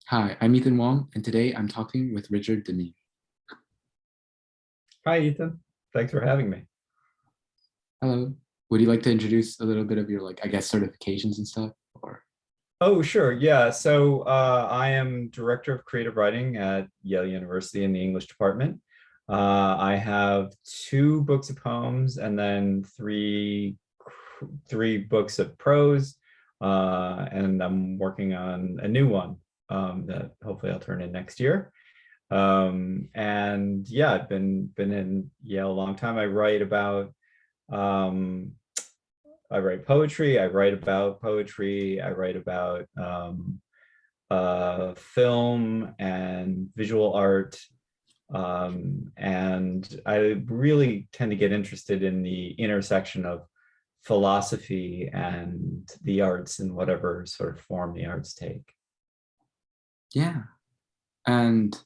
Hi, I'm Ethan Wong, and today I'm talking with Richard Deming. Hi, Ethan. Thanks for having me. Hello. Would you like to introduce a little bit of your, I guess, certifications and stuff? Or Oh, sure. Yeah. I am Director of Creative Writing at Yale University in the English department. I have two books of poems and then three books of prose. And I'm working on a new one that hopefully I'll turn in next year. And yeah, I've been in Yale a long time. Um, I write poetry. I write about poetry. I write about film and visual art. And I really tend to get interested in the intersection of philosophy and the arts in whatever sort of form the arts take. yeah, and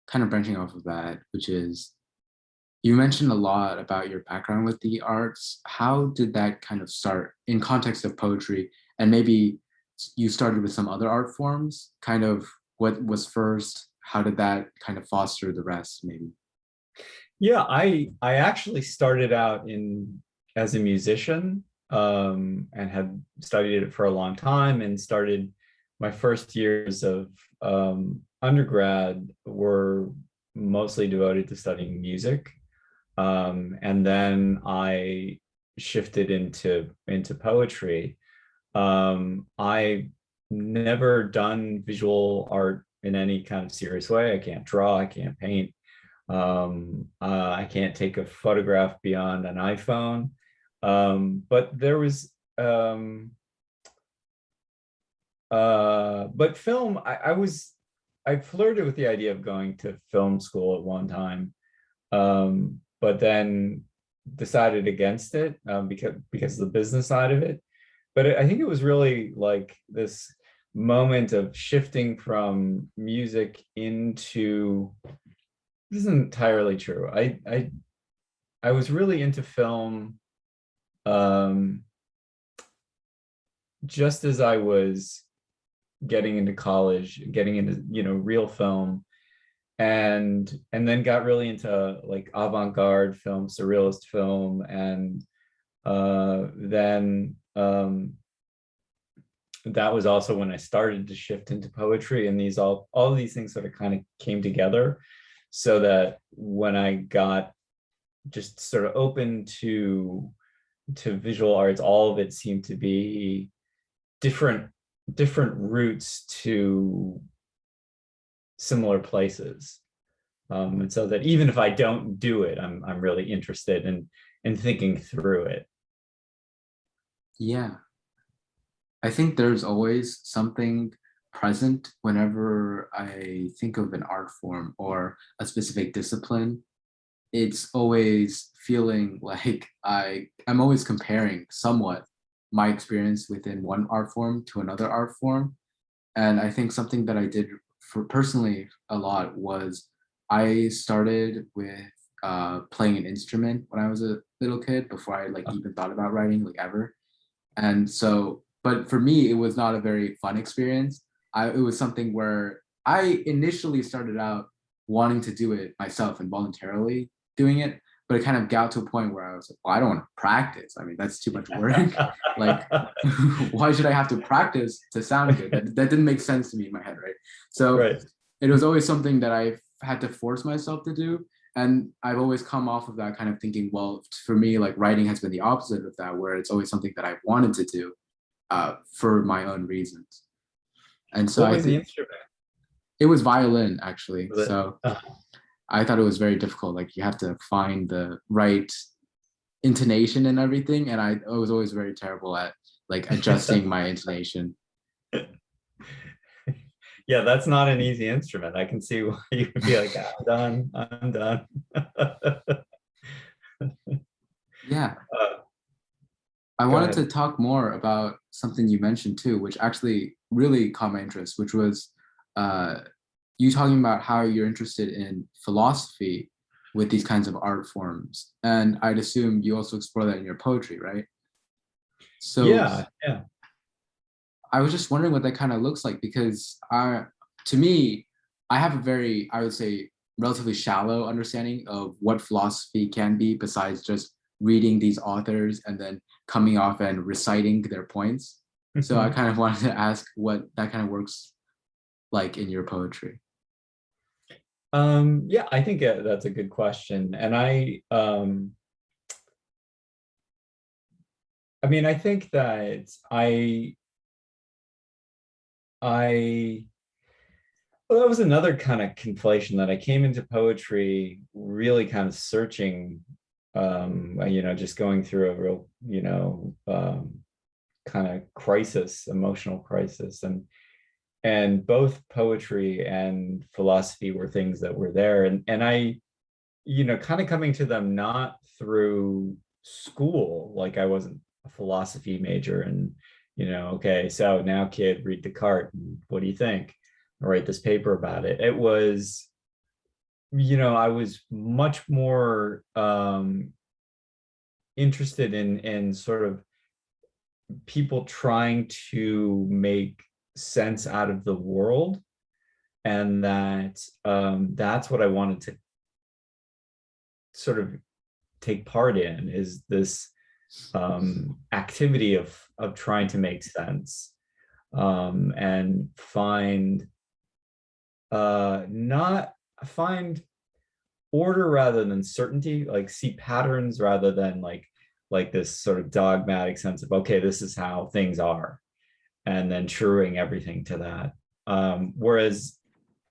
kind of branching off of that, which is you mentioned a lot about your background with the arts. How did that kind of start in context of poetry? And maybe you started with some other art forms, kind of what was first? How did that kind of foster the rest, maybe? Yeah, I actually started out in as a musician and had studied it for a long time and started my first years of undergrad were mostly devoted to studying music. And then I shifted into poetry. I never done visual art in any kind of serious way. I can't draw, I can't paint. I can't take a photograph beyond an iPhone. But there was but film, I flirted with the idea of going to film school at one time. But then decided against it because of the business side of it. But I think it was really like this moment of shifting from music into this isn't entirely true. I was really into film um, just as I was getting into college, getting into real film, and then got really into like avant-garde film, surrealist film, and then that was also when I started to shift into poetry, and these all of these things sort of kind of came together so that when I got just sort of open to visual arts, all of it seemed to be different different routes to similar places. And so that even if I don't do it, I'm really interested in thinking through it. Yeah, I think there's always something present whenever I think of an art form or a specific discipline. It's always feeling like I'm always comparing somewhat my experience within one art form to another art form. And I think something that I did for personally a lot was I started with playing an instrument when I was a little kid before I even thought about writing ever. And so, but for me, it was not a very fun experience. It was something where I initially started out wanting to do it myself and voluntarily doing it, but it kind of got to a point where I was like, well, I don't want to practice. I mean, that's too much work. Like, why should I have to practice to sound good? That didn't make sense to me in my head, right? So Right. it was always something that I've had to force myself to do. And I've always come off of that kind of thinking, well, for me, like writing has been the opposite of that, where it's always something that I've wanted to do for my own reasons. And so What I was the think instrument? it was violin, actually. Was it? So I thought it was very difficult. Like you have to find the right intonation and everything. And I was always very terrible at like adjusting my intonation. Yeah, that's not an easy instrument. I can see why you would be like, I'm done, I'm done. Yeah. Uh, I Go wanted to ahead. talk more about something you mentioned too, which actually really caught my interest, which was uh, you talking about how you're interested in philosophy with these kinds of art forms. And I'd assume you also explore that in your poetry, right? So Yeah, yeah. I was just wondering what that kind of looks like because to me, I have a very, I would say, relatively shallow understanding of what philosophy can be besides just reading these authors and then coming off and reciting their points. So I kind of wanted to ask what that kind of works like in your poetry. Yeah, I think that's a good question. And I mean, I think that I well, that was another kind of conflation that I came into poetry really kind of searching, just going through a real, kind of crisis, emotional crisis, and both poetry and philosophy were things that were there, and I, kind of coming to them not through school, like I wasn't a philosophy major, and okay, so now kid, read Descartes, and what do you think? I'll write this paper about it. It was, I was much more interested in sort of people trying to make sense out of the world, and that's what I wanted to sort of take part in, is this activity of trying to make sense, and not find order rather than certainty, like see patterns rather than like this sort of dogmatic sense of, okay, this is how things are, and then truing everything to that. Whereas,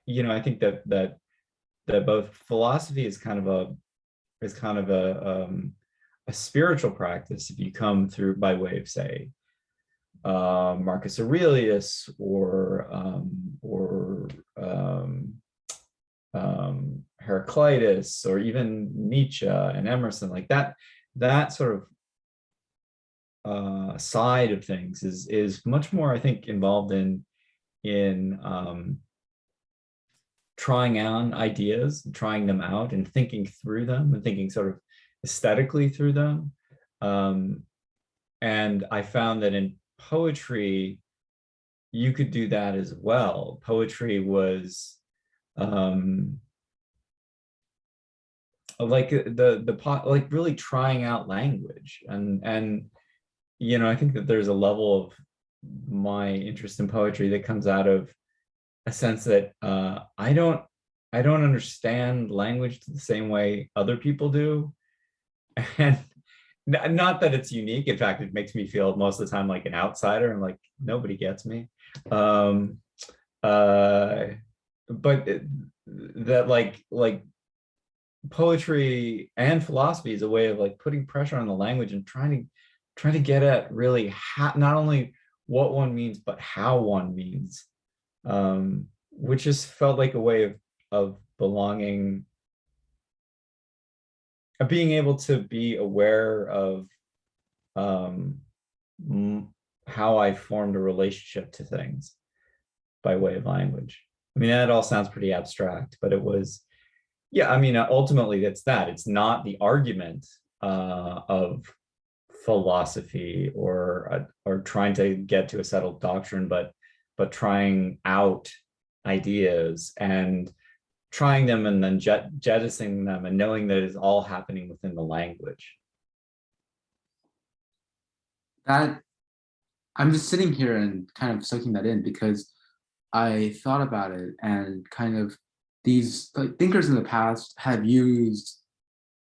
I think that both philosophy is kind of a spiritual practice if you come through by way of, say, Marcus Aurelius or Heraclitus, or even Nietzsche and Emerson, like that sort of side of things is much more, I think, involved in trying on ideas, trying them out, and thinking through them, and thinking sort of aesthetically through them. And I found that in poetry, you could do that as well. Poetry was like like really trying out language, and I think that there's a level of my interest in poetry that comes out of a sense that I don't understand language the same way other people do, and not that it's unique. In fact, it makes me feel most of the time like an outsider, and like nobody gets me. But that like poetry and philosophy is a way of like putting pressure on the language and trying to get at really not only what one means but how one means, which just felt like a way of belonging, of being able to be aware of how I formed a relationship to things by way of language. I mean, that all sounds pretty abstract, but it was, yeah, I mean, ultimately it's not the argument of philosophy or trying to get to a settled doctrine, but trying out ideas and trying them and then jettisoning them, and knowing that it's all happening within the language. That I'm just sitting here and kind of soaking that in, because I thought about it, and kind of these like thinkers in the past have used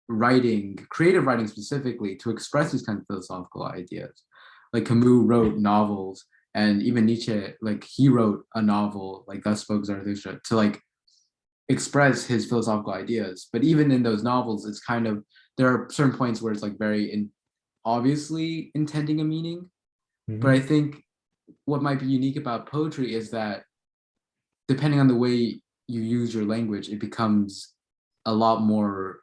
writing, creative writing specifically, to express these kind of philosophical ideas. Like Camus wrote novels, and even Nietzsche, like he wrote a novel, like Thus Spoke Zarathustra, to like express his philosophical ideas. But even in those novels, it's kind of, there are certain points where it's like very obviously intending a meaning. But I think what might be unique about poetry is that depending on the way you use your language, it becomes a lot more,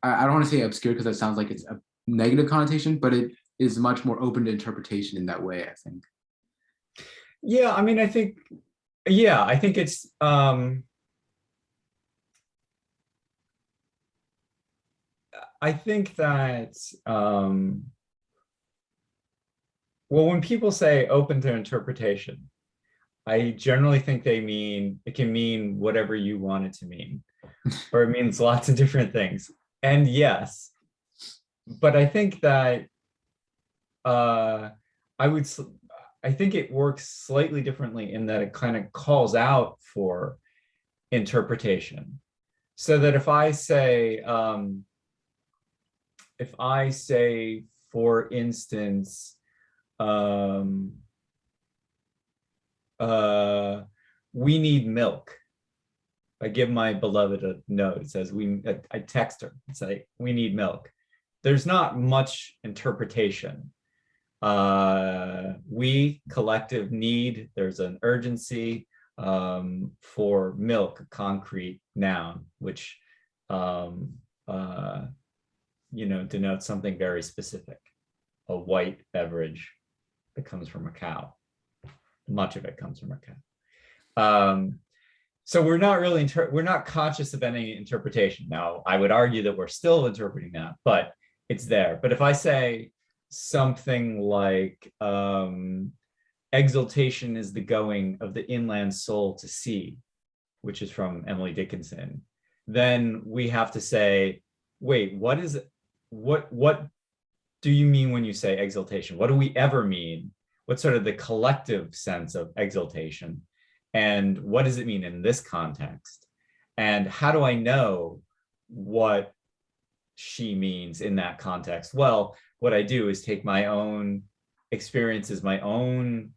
I don't want to say obscure because that sounds like it's a negative connotation, but it is much more open to interpretation in that way, I think. Yeah, I mean, I think it's I think that well, when people say open to interpretation, I generally think it can mean whatever you want it to mean, or it means lots of different things. And yes, but I think that uh, I would, I think it works slightly differently in that it kind of calls out for interpretation. So that if I say, for instance, um, uh, we need milk. I give my beloved a note. It says I text her and say, we need milk. There's not much interpretation. We collective need, there's an urgency for milk, a concrete noun, which denotes something very specific, a white beverage that comes from a cow. Much of it comes from a cow. So we're not really we're not conscious of any interpretation. Now, I would argue that we're still interpreting that, but it's there. But if I say something like exultation is the going of the inland soul to sea, which is from Emily Dickinson, then we have to say, wait, what is it? What do you mean when you say exultation? What do we ever mean? What's sort of the collective sense of exultation? And what does it mean in this context? And how do I know what she means in that context? Well, what I do is take my own experiences, my own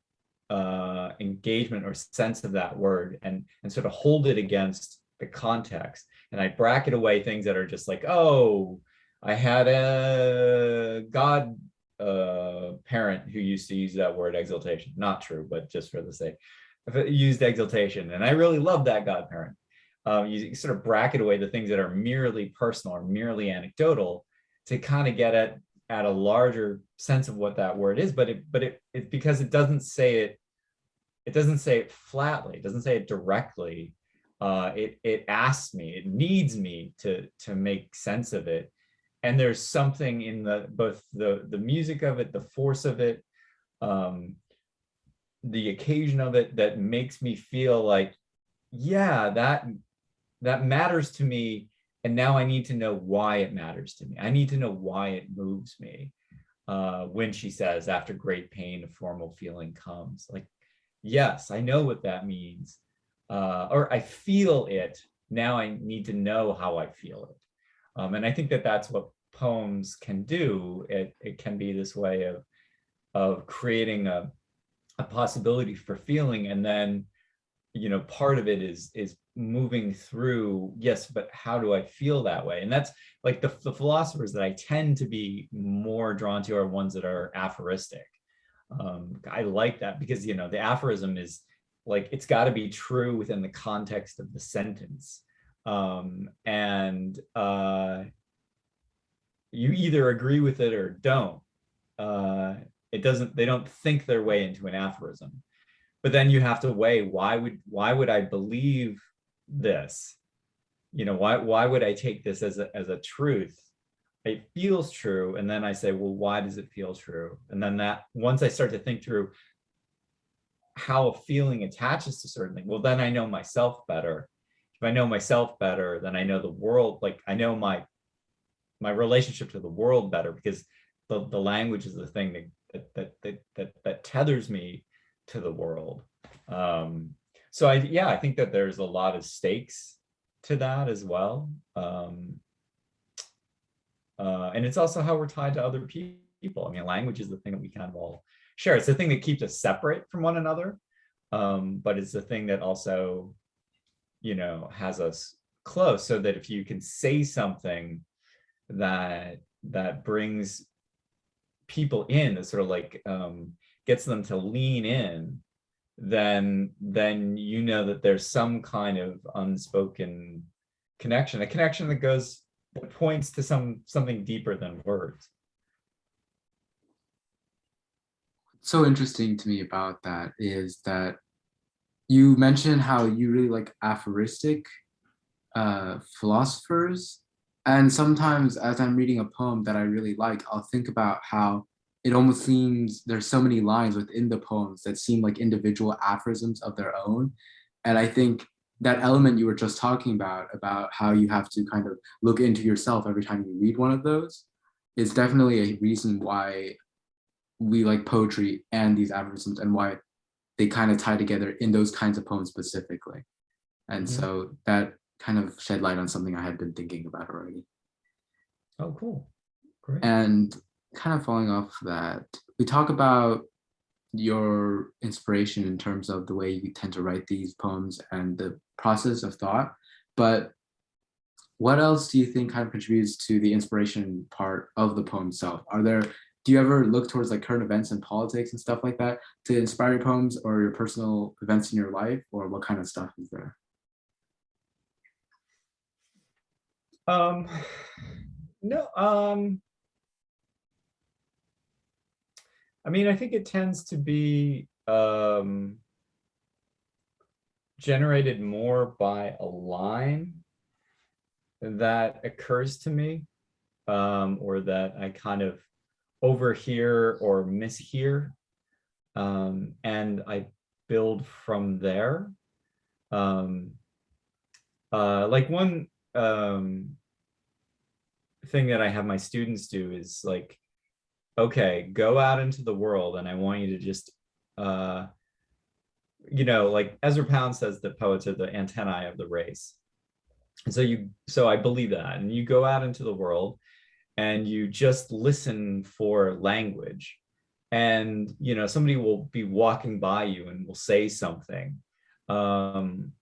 engagement or sense of that word and sort of hold it against the context. And I bracket away things that are just like, oh, I had a God parent who used to use that word exaltation. Not true, but just for the sake, used exaltation. And I really love that God parent. You sort of bracket away the things that are merely personal or merely anecdotal to kind of get at a larger sense of what that word is. But it because it doesn't say it flatly, it doesn't say it directly. It asks me, it needs me to make sense of it. And there's something in both the music of it, the force of it, the occasion of it that makes me feel like, yeah, that matters to me. And now I need to know why it matters to me. I need to know why it moves me. When she says, after great pain, a formal feeling comes. Like, yes, I know what that means. Or I feel it. Now I need to know how I feel it. And I think that that's what poems can do. It can be this way of creating a possibility for feeling, and then part of it is moving through, yes, but how do I feel that way? And that's like the philosophers that I tend to be more drawn to are ones that are aphoristic. I like that because the aphorism is like, it's got to be true within the context of the sentence. And you either agree with it or don't. They don't think their way into an aphorism. But then you have to weigh, why would I believe this? Why would I take this as a truth? It feels true. And then I say, well, why does it feel true? And then that once I start to think through how a feeling attaches to certain things, well, then I know myself better. If I know myself better, then I know the world, like I know my relationship to the world better, because the language is the thing that tethers me to the world. So I think that there's a lot of stakes to that as well. And it's also how we're tied to other people. I mean, language is the thing that we kind of all share. It's the thing that keeps us separate from one another. But it's the thing that also, has us close, so that if you can say something that brings people in, that sort of like gets them to lean in, then that there's some kind of unspoken connection, a connection that points to something deeper than words. What's so interesting to me about that is that you mentioned how you really like aphoristic philosophers. And sometimes as I'm reading a poem that I really like, I'll think about how it almost seems there's so many lines within the poems that seem like individual aphorisms of their own. And I think that element you were just talking about how you have to kind of look into yourself every time you read one of those, is definitely a reason why we like poetry and these aphorisms, and why they kind of tie together in those kinds of poems specifically. And Mhm. so that kind of shed light on something I had been thinking about already. Oh, cool. Great. And kind of following off that, we talk about your inspiration in terms of the way you tend to write these poems and the process of thought. But what else do you think kind of contributes to the inspiration part of the poem itself? Do you ever look towards like current events and politics and stuff like that to inspire your poems, or your personal events in your life, or what kind of stuff is there? Um, no, I mean, I think it tends to be generated more by a line that occurs to me, or that I kind of overhear or mishear, and I build from there. Like one thing that I have my students do is like, okay, go out into the world, and I want you to just, like Ezra Pound says that poets are the antennae of the race. And so I believe that. And you go out into the world and you just listen for language. And, somebody will be walking by you and will say something. And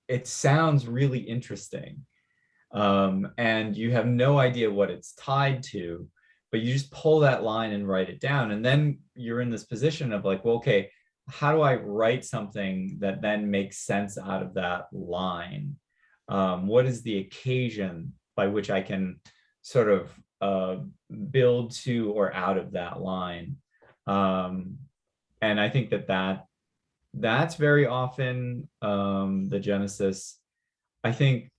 it sounds really interesting. And you have no idea what it's tied to, but you just pull that line and write it down. And then you're in this position of like, well, okay, how do I write something that then makes sense out of that line? What is the occasion by which I can sort of build to or out of that line? And I think that's very often the genesis. I think,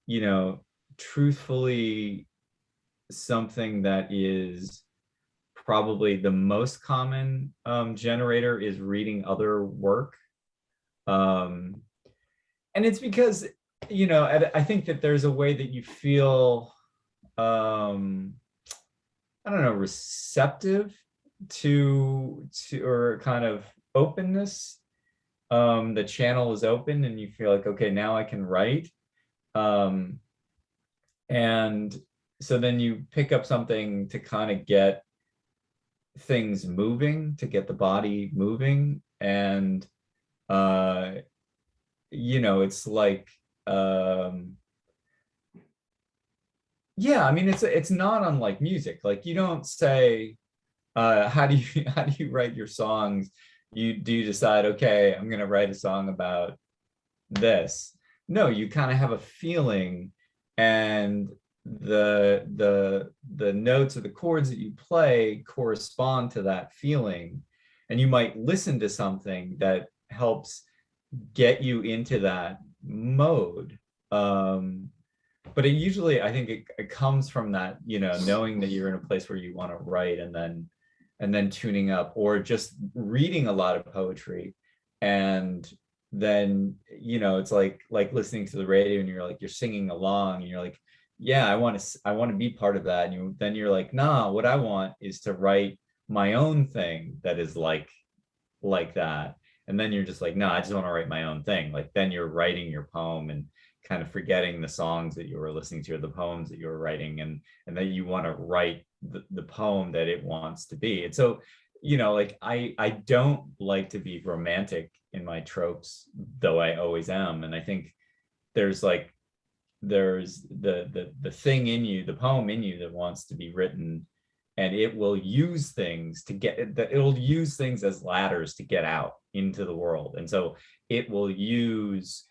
truthfully, something that is probably the most common generator is reading other work. And it's because, I think that there's a way that you feel, I don't know, receptive to or kind of openness. The channel is open and you feel like, okay, now I can write. And so then you pick up something to kind of get things moving, to get the body moving. And, it's like, yeah, I mean, it's not unlike music. Like you don't say, how do you write your songs? You decide, okay, I'm going to write a song about this. No, you kind of have a feeling, and the notes or the chords that you play correspond to that feeling, and you might listen to something that helps get you into that mode. But it usually, I think it comes from that, knowing that you're in a place where you want to write, and then tuning up, or just reading a lot of poetry. And then, it's like listening to the radio, and you're singing along, and you're like, yeah, I want to be part of that. And then you're like, nah, what I want is to write my own thing that is like that. And then you're just like, no, I just want to write my own thing. Like then you're writing your poem and kind of forgetting the songs that you were listening to, or the poems that you were writing, and then you want to write the poem that it wants to be. And so, like I don't like to be romantic in my tropes, though I always am. And I think there's the thing in you, the poem in you that wants to be written, and it will use things it'll use things as ladders to get out into the world. And so it will use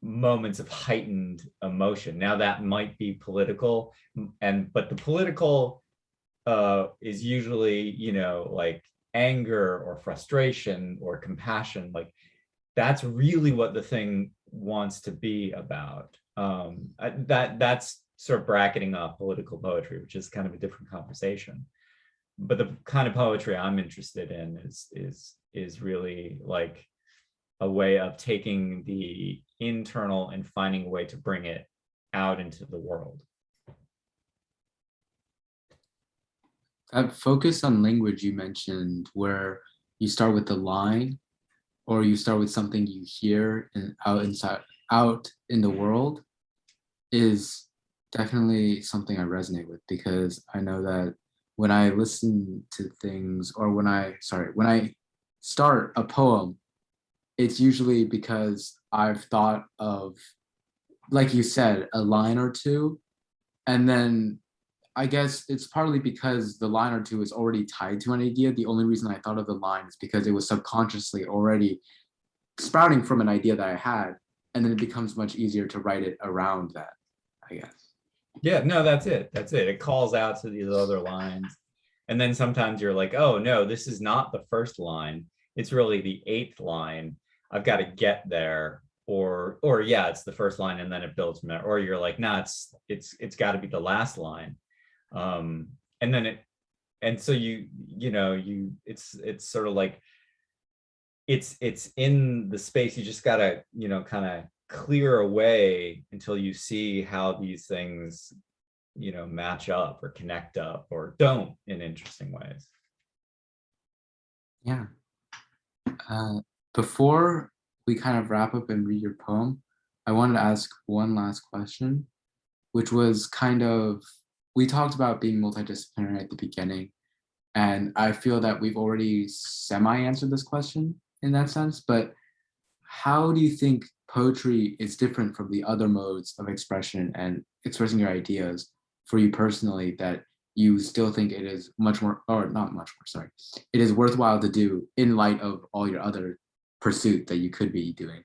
moments of heightened emotion. Now that might be political, but the political is usually, like anger or frustration or compassion. Like that's really what the thing wants to be about. That's sort of bracketing off political poetry, which is kind of a different conversation. But the kind of poetry I'm interested in is really like a way of taking the internal and finding a way to bring it out into the world. That focus on language you mentioned, where you start with the line, or you start with something you hear and out in the world, is definitely something I resonate with, because I know that when I listen to things, or when I start a poem, it's usually because I've thought of, like you said, a line or two, and then I guess it's partly because the line or two is already tied to an idea. The only reason I thought of the line is because it was subconsciously already sprouting from an idea that I had, and then it becomes much easier to write it around that, I guess. Yeah, no, that's it. That's it. It calls out to these other lines. And then sometimes you're like, oh no, this is not the first line. It's really the eighth line. I've got to get there. Or yeah, it's the first line and then it builds from there. Or you're like, nah, it's got to be the last line. And then so it's sort of like it's in the space. You just gotta, kind of clear away until you see how these things, match up or connect up or don't in interesting ways. Yeah. Before we kind of wrap up and read your poem, I wanted to ask one last question, which was kind of, we talked about being multidisciplinary at the beginning, and I feel that we've already semi-answered this question in that sense, but how do you think poetry is different from the other modes of expression and expressing your ideas for you personally, that you still think it is much more, or not much more, sorry, it is worthwhile to do in light of all your other pursuit that you could be doing?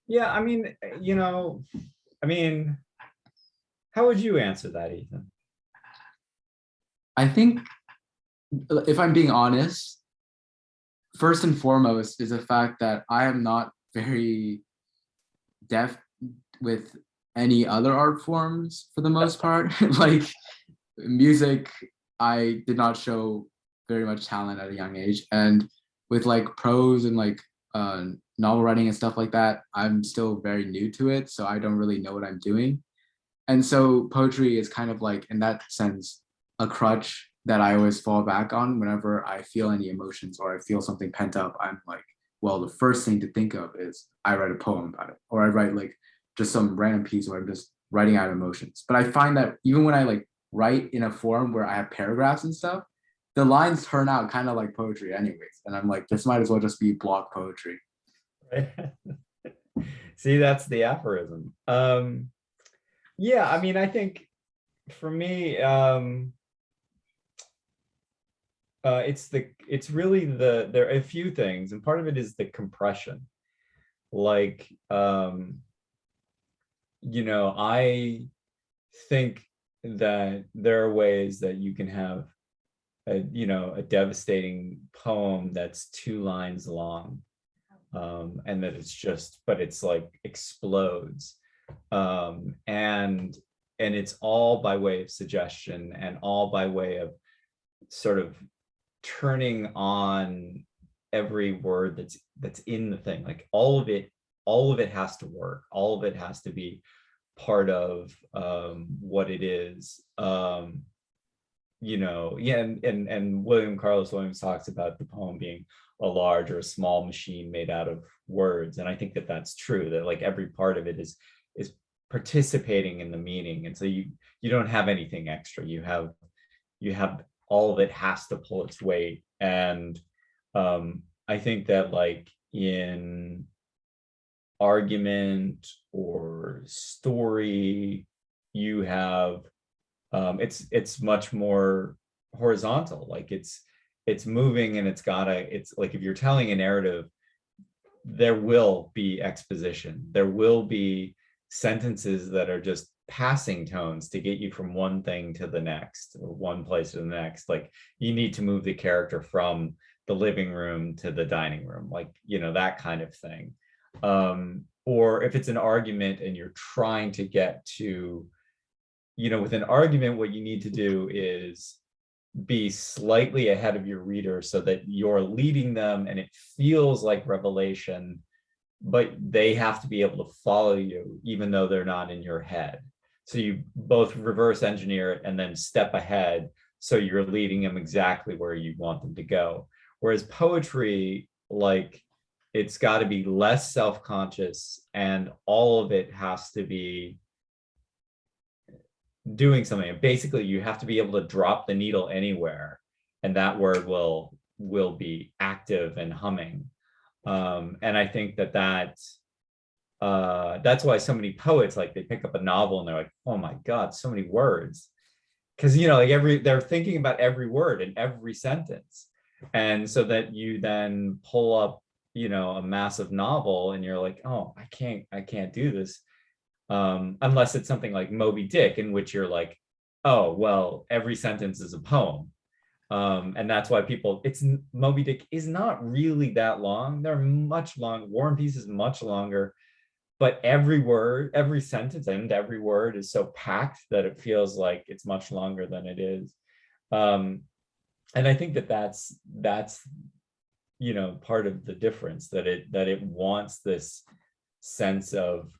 Yeah, I mean, how would you answer that, Ethan? I think, if I'm being honest, first and foremost is the fact that I am not very deft with any other art forms for the most part. Like music, I did not show very much talent at a young age, and with like prose and like novel writing and stuff like that, I'm still very new to it, so I don't really know what I'm doing. And so poetry is kind of like, in that sense, a crutch that I always fall back on whenever I feel any emotions or I feel something pent up. I'm like, well, the first thing to think of is I write a poem about it, or I write like just some random piece where I'm just writing out emotions. But I find that even when I like write in a form where I have paragraphs and stuff, the lines turn out kind of like poetry anyways. And I'm like, this might as well just be block poetry. Right. See, that's the aphorism. Yeah, I mean, I think for me, it's really there are a few things, and part of it is the compression. Like, I think that there are ways that you can have a devastating poem that's 2 lines long, and that but it's like explodes, and it's all by way of suggestion and all by way of sort of turning on every word that's in the thing. Like all of it has to work, all of it has to be part of what it is. Yeah, and Carlos Williams talks about the poem being a large or a small machine made out of words, and I think that that's true, that like every part of it is participating in the meaning, and so you don't have anything extra. You have all of it has to pull its weight. And I think that like in argument or story, you have it's much more horizontal. Like it's moving, and it's like, if you're telling a narrative, there will be exposition, there will be sentences that are just passing tones to get you from one thing to the next, or one place to the next. Like you need to move the character from the living room to the dining room, like that kind of thing. or if it's an argument and you're trying to get to, with an argument, what you need to do is be slightly ahead of your reader so that you're leading them and it feels like revelation, but they have to be able to follow you even though they're not in your head. So you both reverse engineer it and then step ahead so you're leading them exactly where you want them to go. Whereas poetry, like, it's got to be less self-conscious and all of it has to be doing something. Basically, you have to be able to drop the needle anywhere and that word will be active and humming. And I think that's why so many poets, like, they pick up a novel and they're like, oh my God, so many words. Because, like, they're thinking about every word in every sentence. And so that you then pull up, a massive novel and you're like, oh, I can't do this. Unless it's something like Moby Dick, in which you're like, oh, well, every sentence is a poem. And that's why Moby Dick is not really that long. They're much long. War and Peace is much longer, but every word, every sentence, and every word is so packed that it feels like it's much longer than it is. And I think that's part of the difference, that it wants this sense of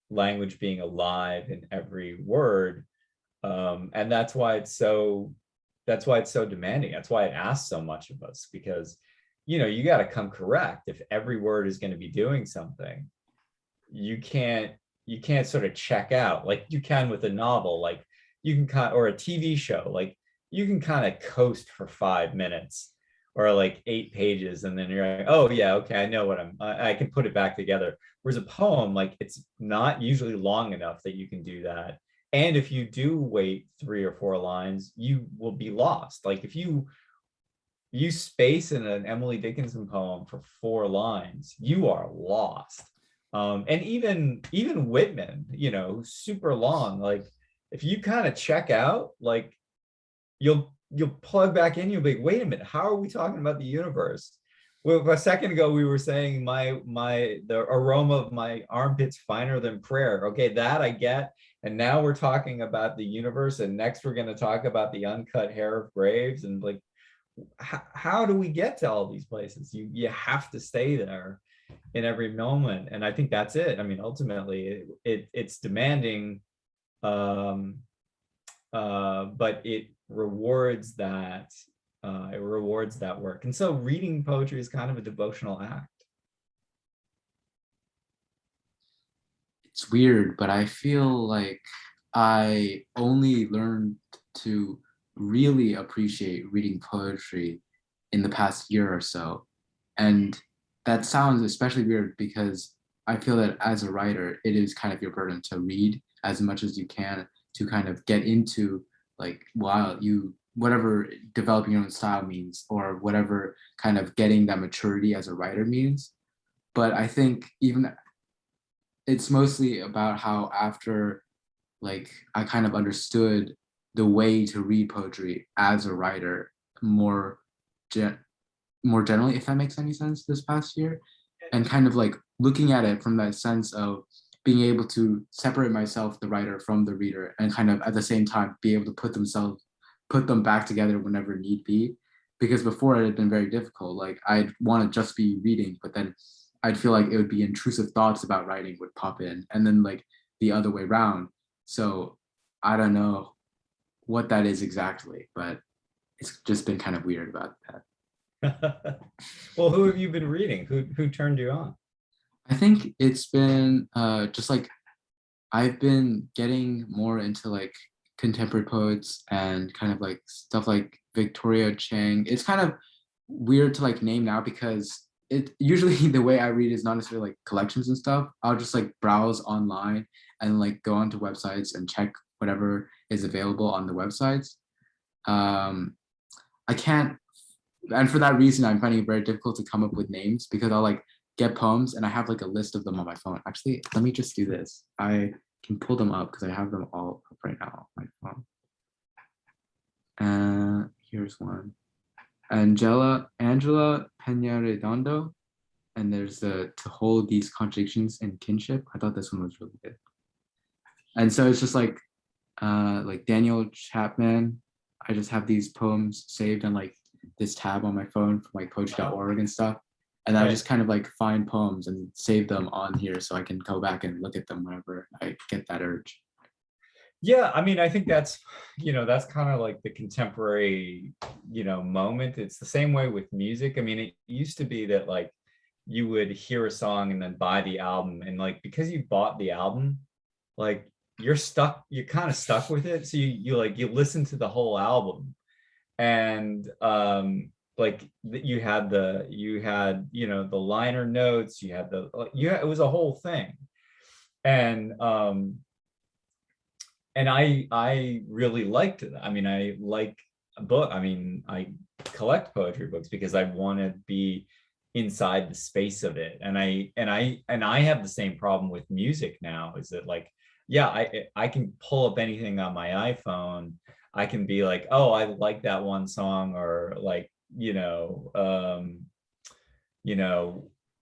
language being alive in every word, and that's why it's so demanding. That's why it asks so much of us, because you got to come correct. If every word is going to be doing something, you can't sort of check out like you can with a novel. Like, you can or a TV show, like, you can kind of coast for 5 minutes or like 8 pages, and then you're like, oh yeah, okay, I know what I can put it back together. Whereas a poem, like, it's not usually long enough that you can do that. And if you do wait 3 or 4 lines, you will be lost. Like, if you space in an Emily Dickinson poem for 4 lines, you are lost. And even Whitman, super long. Like, if you kind of check out, like, you'll plug back in, you'll be like, wait a minute, how are we talking about the universe? Well, a second ago we were saying the aroma of my armpits finer than prayer. Okay, that I get. And now we're talking about the universe, and next we're going to talk about the uncut hair of graves. And like, how do we get to all these places? You have to stay there in every moment. And I think that's it. I mean, ultimately it's demanding, but it rewards that work. And so reading poetry is kind of a devotional act. It's weird, but I feel like I only learned to really appreciate reading poetry in the past year or so. And that sounds especially weird because I feel that as a writer, it is kind of your burden to read as much as you can to kind of get into, like, whatever developing your own style means, or whatever kind of getting that maturity as a writer means. But I think even it's mostly about how after, like, I kind of understood the way to read poetry as a writer more generally, if that makes any sense, this past year, and kind of like looking at it from that sense of being able to separate myself, the writer, from the reader, and kind of at the same time be able to put them back together whenever need be. Because before it had been very difficult. Like, I'd want to just be reading, but then I'd feel like it would be intrusive thoughts about writing would pop in, and then like the other way around. So I don't know what that is exactly, but it's just been kind of weird about that. Well, who have you been reading? Who turned you on? I think it's been just like I've been getting more into like contemporary poets and kind of like stuff like Victoria Chang. It's kind of weird to like name now because it usually the way I read is not necessarily like collections and stuff. I'll just like browse online and like go onto websites and check whatever is available on the websites. I can't, and for that reason, I'm finding it very difficult to come up with names because I'll like get poems and I have like a list of them on my phone. Actually, let me just do this. I can pull them up because I have them all up right now on my phone. Here's one. Angela Peña Redondo, and there's the to hold these contradictions in kinship. I thought this one was really good. And so it's just like Daniel Chapman. I just have these poems saved on like this tab on my phone from like poetry.org and stuff. And I Right. just kind of like find poems and save them on here so I can go back and look at them whenever I get that urge. Yeah, I mean, I think that's, that's kind of like the contemporary, moment. It's the same way with music. I mean, it used to be that like you would hear a song and then buy the album, and like because you bought the album, like you're kind of stuck with it. So you listen to the whole album, and like you had the liner notes, you had it was a whole thing. And I really liked it. I mean, I like a book. I mean, I collect poetry books because I want to be inside the space of it. And I have the same problem with music now, is that like, yeah, I can pull up anything on my iPhone. I can be like, oh, I like that one song, or like,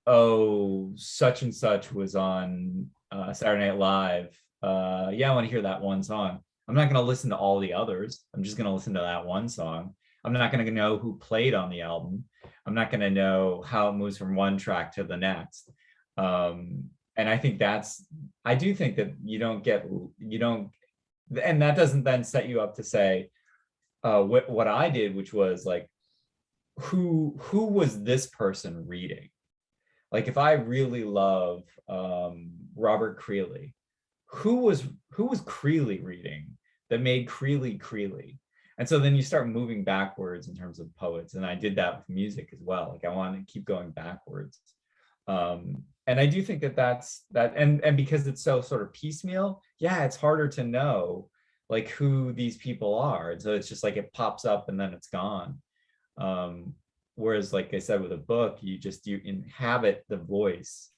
oh, such and such was on Saturday Night Live. Yeah, I want to hear that one song. I'm not going to listen to all the others. I'm just going to listen to that one song. I'm not going to know who played on the album. I'm not going to know how it moves from one track to the next. And I do think that you don't, and that doesn't then set you up to say what I did, which was like, who was this person reading? Like, if I really love Robert Creeley, who was Creeley reading that made Creeley Creeley? And so then you start moving backwards in terms of poets, and I did that with music as well. Like, I want to keep going backwards, and I do think that's that, and because it's so sort of piecemeal, yeah, it's harder to know like who these people are, and so it's just like it pops up and then it's gone. Whereas, like I said, with a book, you inhabit the voice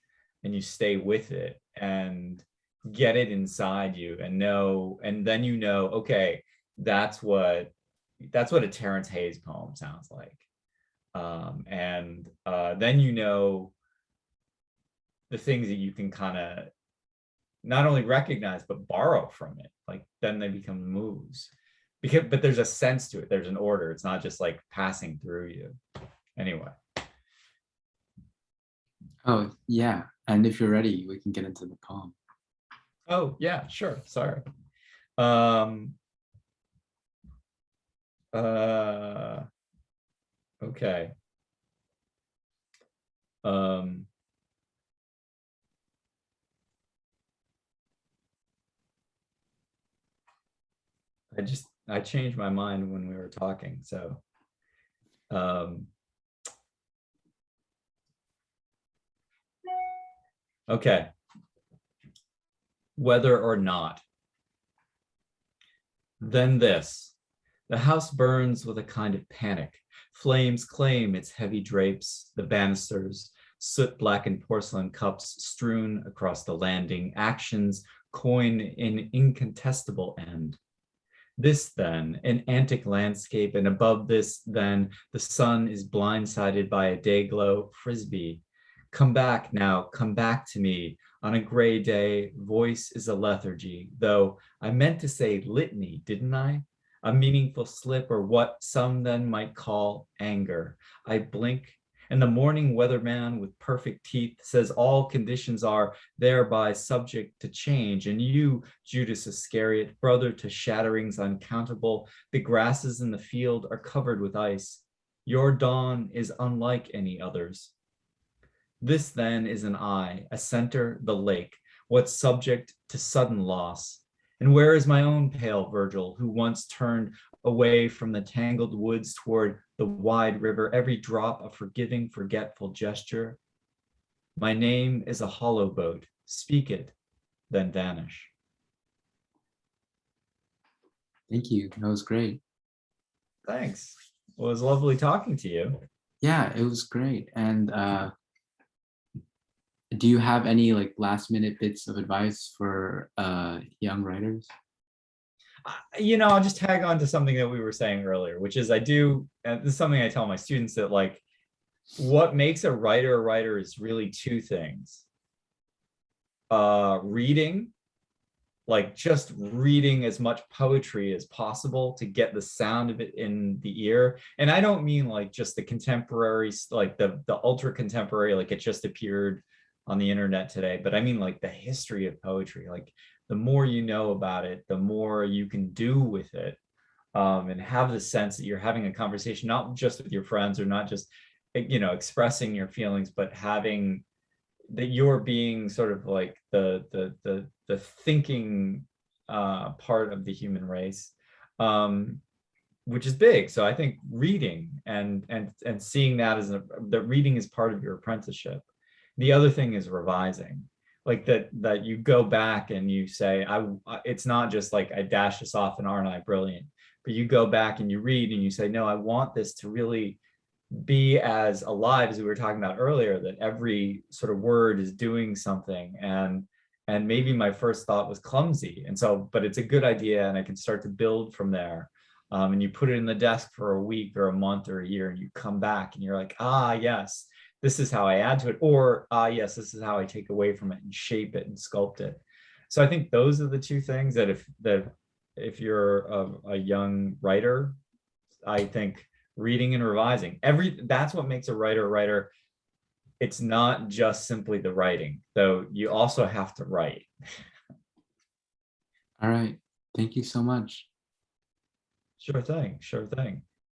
and you stay with it and get it inside you and know, and then okay, that's what a Terrence Hayes poem sounds like. And then the things that you can kind of not only recognize but borrow from it. Like, then they become moves. But there's a sense to it. There's an order. It's not just like passing through you. Anyway. Oh, yeah. And if you're ready, we can get into the poem. Oh, yeah, sure. Sorry. Okay. I changed my mind when we were talking, so okay. Whether or not. Then this. The house burns with a kind of panic. Flames claim its heavy drapes, the banisters, soot-blackened porcelain cups strewn across the landing, actions coin an incontestable end. This, then, an antic landscape, and above this, then, the sun is blindsided by a day-glow frisbee. Come back now, come back to me. On a gray day, voice is a lethargy, though I meant to say litany, didn't I? A meaningful slip, or what some then might call anger. I blink, and the morning weatherman with perfect teeth says all conditions are thereby subject to change. And you, Judas Iscariot, brother to shatterings uncountable, the grasses in the field are covered with ice. Your dawn is unlike any others. This then is an eye, a center, the lake, what's subject to sudden loss. And where is my own pale Virgil, who once turned away from the tangled woods toward the wide river, every drop a forgiving, forgetful gesture? My name is a hollow boat. Speak it, then vanish. Thank you. That was great. Thanks. Well, it was lovely talking to you. Yeah, it was great. And do you have any like last minute bits of advice for young writers? I'll just tag on to something that we were saying earlier, which is and this is something I tell my students, that like, what makes a writer is really two things. Reading, like just reading as much poetry as possible to get the sound of it in the ear. And I don't mean like just the contemporary, like the ultra contemporary, like it just appeared on the internet today, but I mean like the history of poetry. Like the more you know about it, the more you can do with it, and have the sense that you're having a conversation, not just with your friends or not just, expressing your feelings, but having that you're being sort of like the thinking part of the human race, which is big. So I think reading and seeing that as that reading is part of your apprenticeship. The other thing is revising, like that you go back and you say, it's not just like I dash this off and aren't I brilliant, but you go back and you read and you say, no, I want this to really be as alive as we were talking about earlier, that every sort of word is doing something. And maybe my first thought was clumsy, and so, but it's a good idea and I can start to build from there. And you put it in the desk for a week or a month or a year, and you come back and you're like, yes, this is how I add to it, or yes, this is how I take away from it and shape it and sculpt it. So I think those are the two things that if you're a young writer, I think reading and revising, that's what makes a writer a writer. It's not just simply the writing, though you also have to write. All right. Thank you so much. Sure thing.